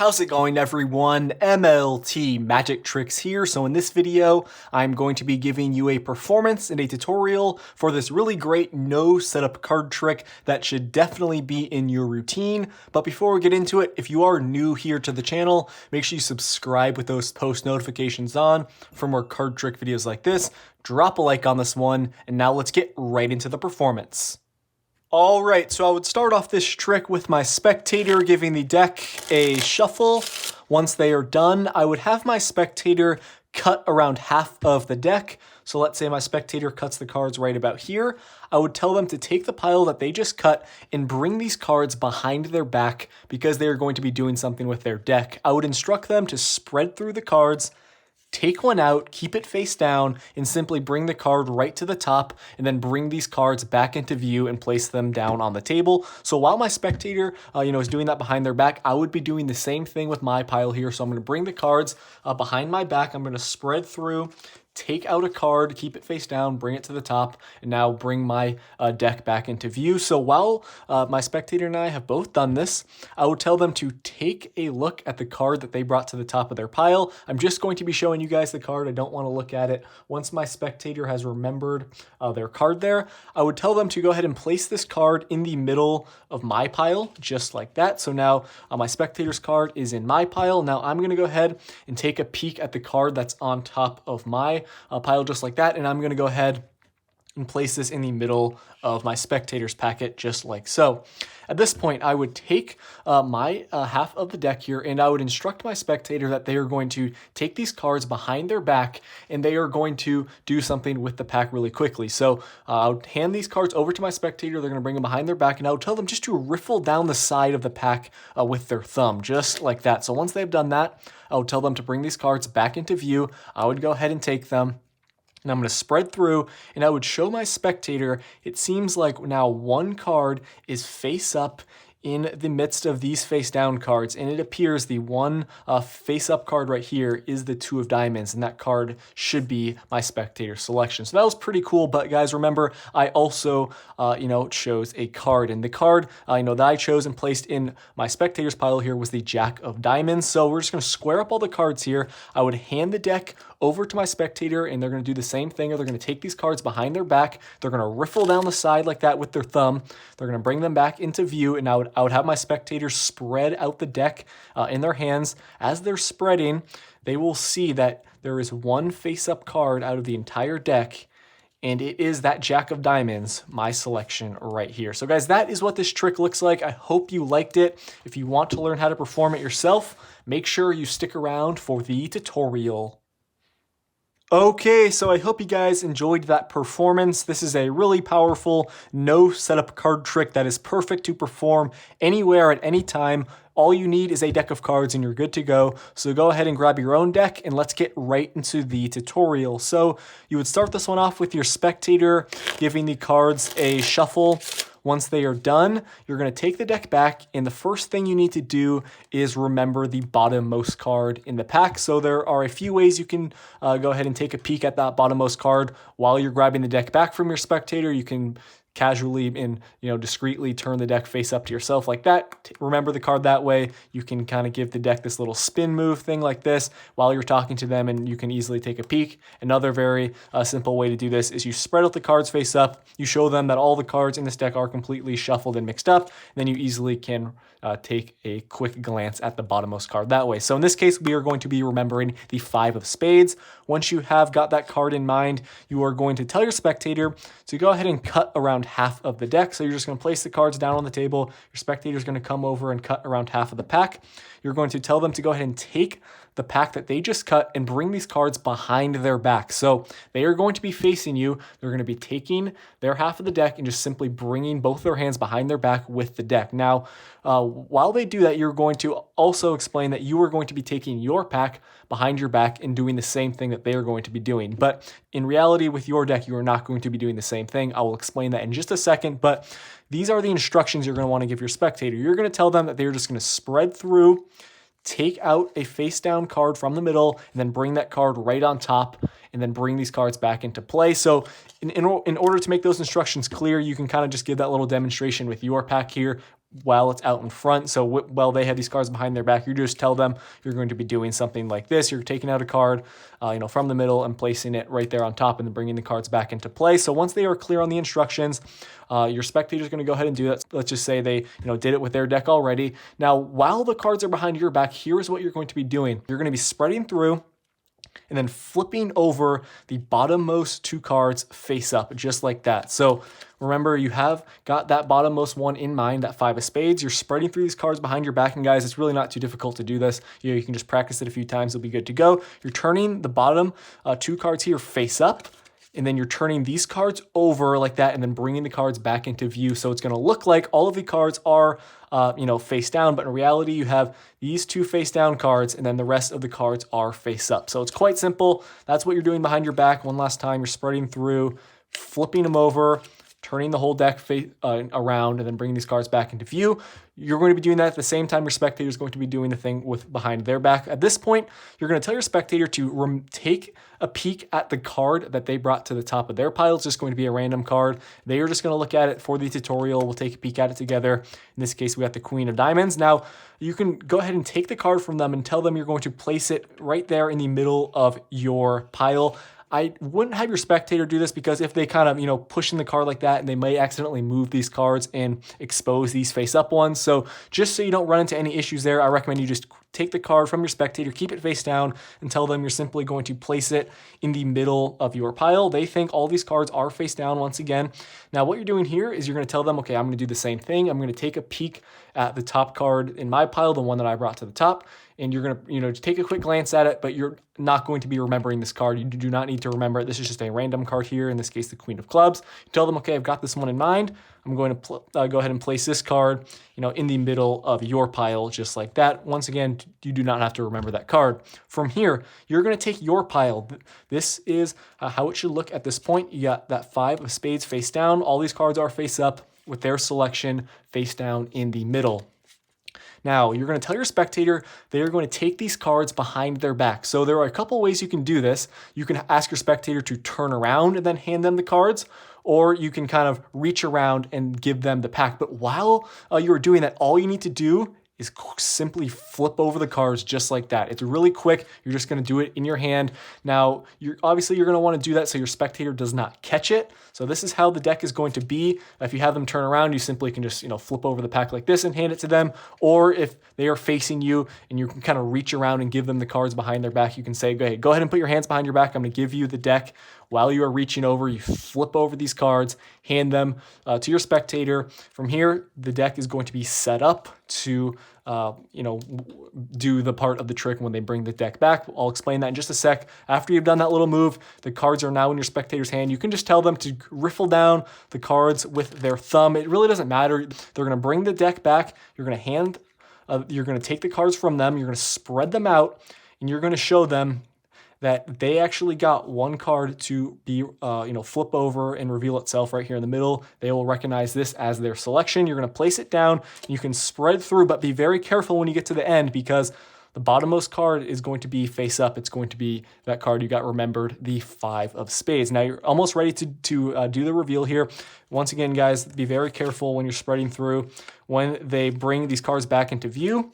how's it going everyone? MLT Magic Tricks here. So in this video, I'm going to be giving you a performance and a tutorial for this really great no setup card trick that should definitely be in your routine. But before we get into it, if you are new here to the channel, make sure you subscribe with those post notifications on for more card trick videos like this. Drop a like on this one, and now let's get right into the performance. Alright, so I would start off this trick with my spectator giving the deck a shuffle. Once they are done, I would have my spectator cut around half of the deck. So let's say my spectator cuts the cards right about here. I would tell them to take the pile that they just cut and bring these cards behind their back because they are going to be doing something with their deck. I would instruct them to spread through the cards, take one out, keep it face down, and simply bring the card right to the top, and then bring these cards back into view and place them down on the table. So while my spectator, is doing that behind their back, I would be doing the same thing with my pile here. So I'm going to bring the cards behind my back. I'm going to spread through, take out a card, keep it face down, bring it to the top, and now bring my deck back into view. So while my spectator and I have both done this, I would tell them to take a look at the card that they brought to the top of their pile. I'm just going to be showing you guys the card. I don't want to look at it. Once my spectator has remembered their card there, I would tell them to go ahead and place this card in the middle of my pile, just like that. So now my spectator's card is in my pile. Now I'm going to go ahead and take a peek at the card that's on top of my pile, just like that, and I'm going to go ahead and place this in the middle of my spectator's packet, just like so. At this point, I would take my half of the deck here, and I would instruct my spectator that they are going to take these cards behind their back, and they are going to do something with the pack really quickly. So I would hand these cards over to my spectator. They're going to bring them behind their back, and I would tell them just to riffle down the side of the pack with their thumb, just like that. So once they've done that, I would tell them to bring these cards back into view. I would go ahead and take them, and I'm going to spread through, and I would show my spectator, it seems like now one card is face up in the midst of these face down cards, and it appears the one face up card right here is the 2 of diamonds, and that card should be my spectator selection. So that was pretty cool. But guys, remember, I also chose a card, and the card that I chose and placed in my spectator's pile here was the Jack of Diamonds. So we're just going to square up all the cards here. I would hand the deck over to my spectator, and they're going to do the same thing. They're going to take these cards behind their back. They're going to riffle down the side like that with their thumb. They're going to bring them back into view, and I would have my spectators spread out the deck in their hands. As they're spreading, they will see that there is one face-up card out of the entire deck, and it is that Jack of Diamonds, my selection right here. So guys, that is what this trick looks like. I hope you liked it. If you want to learn how to perform it yourself, make sure you stick around for the tutorial. Okay, so I hope you guys enjoyed that performance. This is a really powerful no setup card trick that is perfect to perform anywhere at any time. All you need is a deck of cards and you're good to go. So go ahead and grab your own deck and let's get right into the tutorial. So you would start this one off with your spectator giving the cards a shuffle. Once they are done, you're going to take the deck back, and the first thing you need to do is remember the bottommost card in the pack. So there are a few ways you can go ahead and take a peek at that bottommost card while you're grabbing the deck back from your spectator. You can casually and discreetly turn the deck face up to yourself like that. Remember the card that way. You can kind of give the deck this little spin move thing like this while you're talking to them, and you can easily take a peek. Another very simple way to do this is you spread out the cards face up. You show them that all the cards in this deck are completely shuffled and mixed up. And then you easily can take a quick glance at the bottommost card that way. So in this case, we are going to be remembering the 5 of spades. Once you have got that card in mind, you are going to tell your spectator to go ahead and cut around half of the deck. So you're just going to place the cards down on the table. Your spectator is going to come over and cut around half of the pack. You're going to tell them to go ahead and take the pack that they just cut and bring these cards behind their back. So they are going to be facing you. They're going to be taking their half of the deck and just simply bringing both their hands behind their back with the deck. Now, while they do that, you're going to also explain that you are going to be taking your pack behind your back and doing the same thing that they are going to be doing. But in reality, with your deck, you are not going to be doing the same thing. I will explain that in just a second, but these are the instructions you're going to want to give your spectator. You're going to tell them that they're just going to spread through, take out a face down card from the middle, and then bring that card right on top, and then bring these cards back into play. So in order to make those instructions clear, you can kind of just give that little demonstration with your pack here. while it's out in front. So while they have these cards behind their back, you just tell them you're going to be doing something like this. You're taking out a card, from the middle and placing it right there on top and then bringing the cards back into play. So once they are clear on the instructions, your spectator is going to go ahead and do that. Let's just say they, did it with their deck already. Now, while the cards are behind your back, here's what you're going to be doing. You're going to be spreading through and then flipping over the bottommost 2 cards face up, just like that. So remember, you have got that bottommost one in mind, that 5 of spades. You're spreading through these cards behind your back, and guys, it's really not too difficult to do this. You can just practice it a few times, it'll be good to go. You're turning the bottom 2 cards here face up, and then you're turning these cards over like that and then bringing the cards back into view. So it's going to look like all of the cards are, face down, but in reality, you have these 2 face down cards and then the rest of the cards are face up. So it's quite simple. That's what you're doing behind your back. One last time, you're spreading through, flipping them over, turning the whole deck around, and then bringing these cards back into view. You're going to be doing that at the same time your spectator is going to be doing the thing with behind their back. At this point, you're going to tell your spectator to take a peek at the card that they brought to the top of their pile. It's just going to be a random card. They are just going to look at it for the tutorial. We'll take a peek at it together. In this case, we got the Queen of Diamonds. Now, you can go ahead and take the card from them and tell them you're going to place it right there in the middle of your pile. I wouldn't have your spectator do this because if they kind of, push in the card like that, and they may accidentally move these cards and expose these face up ones. So just so you don't run into any issues there, I recommend you just take the card from your spectator, keep it face down, and tell them you're simply going to place it in the middle of your pile. They think all these cards are face down once again. Now, what you're doing here is you're going to tell them, okay, I'm going to do the same thing. I'm going to take a peek at the top card in my pile, the one that I brought to the top, and you're going to, take a quick glance at it, but you're not going to be remembering this card. You do not need to remember it. This is just a random card here, in this case, the Queen of Clubs. You tell them, okay, I've got this one in mind. I'm going to go ahead and place this card, in the middle of your pile, just like that. Once again, you do not have to remember that card. From here, you're going to take your pile. This is how it should look at this point. You got that 5 of spades face down. All these cards are face up with their selection face down in the middle. Now, you're going to tell your spectator they are going to take these cards behind their back. So there are a couple ways you can do this. You can ask your spectator to turn around and then hand them the cards, or you can kind of reach around and give them the pack. But while you are doing that, all you need to do is simply flip over the cards just like that. It's really quick. You're just going to do it in your hand. Now, you're going to want to do that so your spectator does not catch it. So this is how the deck is going to be. If you have them turn around, you simply can just, flip over the pack like this and hand it to them. Or if they are facing you and you can kind of reach around and give them the cards behind their back, you can say, go ahead and put your hands behind your back. I'm going to give you the deck. While you are reaching over, you flip over these cards, hand them to your spectator. From here, the deck is going to be set up to, do the part of the trick when they bring the deck back. I'll explain that in just a sec. After you've done that little move, the cards are now in your spectator's hand. You can just tell them to riffle down the cards with their thumb. It really doesn't matter. They're going to bring the deck back. You're going to take the cards from them. You're going to spread them out, and you're going to show them that they actually got one card to be, flip over and reveal itself right here in the middle. They will recognize this as their selection. You're going to place it down. You can spread through, but be very careful when you get to the end because the bottommost card is going to be face up. It's going to be that card you got remembered, the 5 of spades. Now you're almost ready to do the reveal here. Once again, guys, be very careful when you're spreading through. When they bring these cards back into view,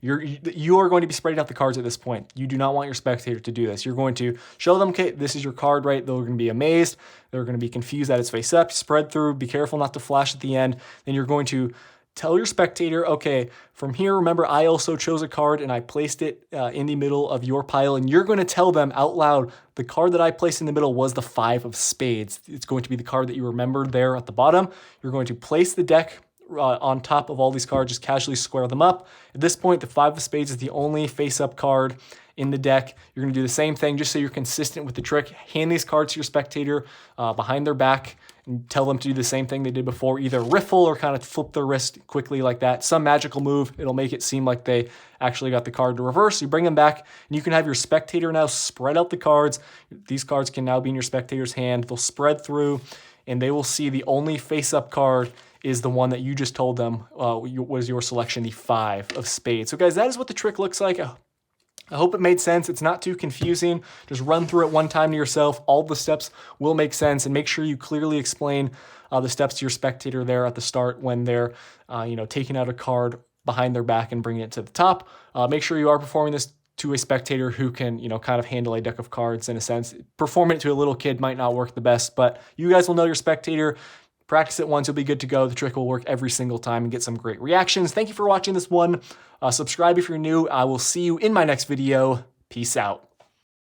you are going to be spreading out the cards at this point. You do not want your spectator to do this. You're going to show them, okay, this is your card, right? They're going to be amazed. They're going to be confused that it's face up. Spread through. Be careful not to flash at the end. Then you're going to tell your spectator, okay, from here, remember, I also chose a card and I placed it in the middle of your pile. And you're going to tell them out loud, the card that I placed in the middle was the 5 of spades. It's going to be the card that you remembered there at the bottom. You're going to place the deck on top of all these cards, just casually square them up. At this point, the 5 of spades is the only face-up card in the deck. You're going to do the same thing just so you're consistent with the trick. Hand these cards to your spectator behind their back and tell them to do the same thing they did before, either riffle or kind of flip their wrist quickly like that. Some magical move. It'll make it seem like they actually got the card to reverse. You bring them back, and you can have your spectator now spread out the cards. These cards can now be in your spectator's hand. They'll spread through, and they will see the only face-up card is the one that you just told them was your selection, the 5 of spades. So guys, that is what the trick looks like. I hope it made sense. It's not too confusing. Just run through it one time to yourself. All the steps will make sense, and make sure you clearly explain the steps to your spectator there at the start when they're taking out a card behind their back and bringing it to the top. Make sure you are performing this to a spectator who can, kind of handle a deck of cards in a sense. Performing it to a little kid might not work the best, but you guys will know your spectator. Practice it once, you'll be good to go. The trick will work every single time and get some great reactions. Thank you for watching this one. Subscribe if you're new. I will see you in my next video. Peace out.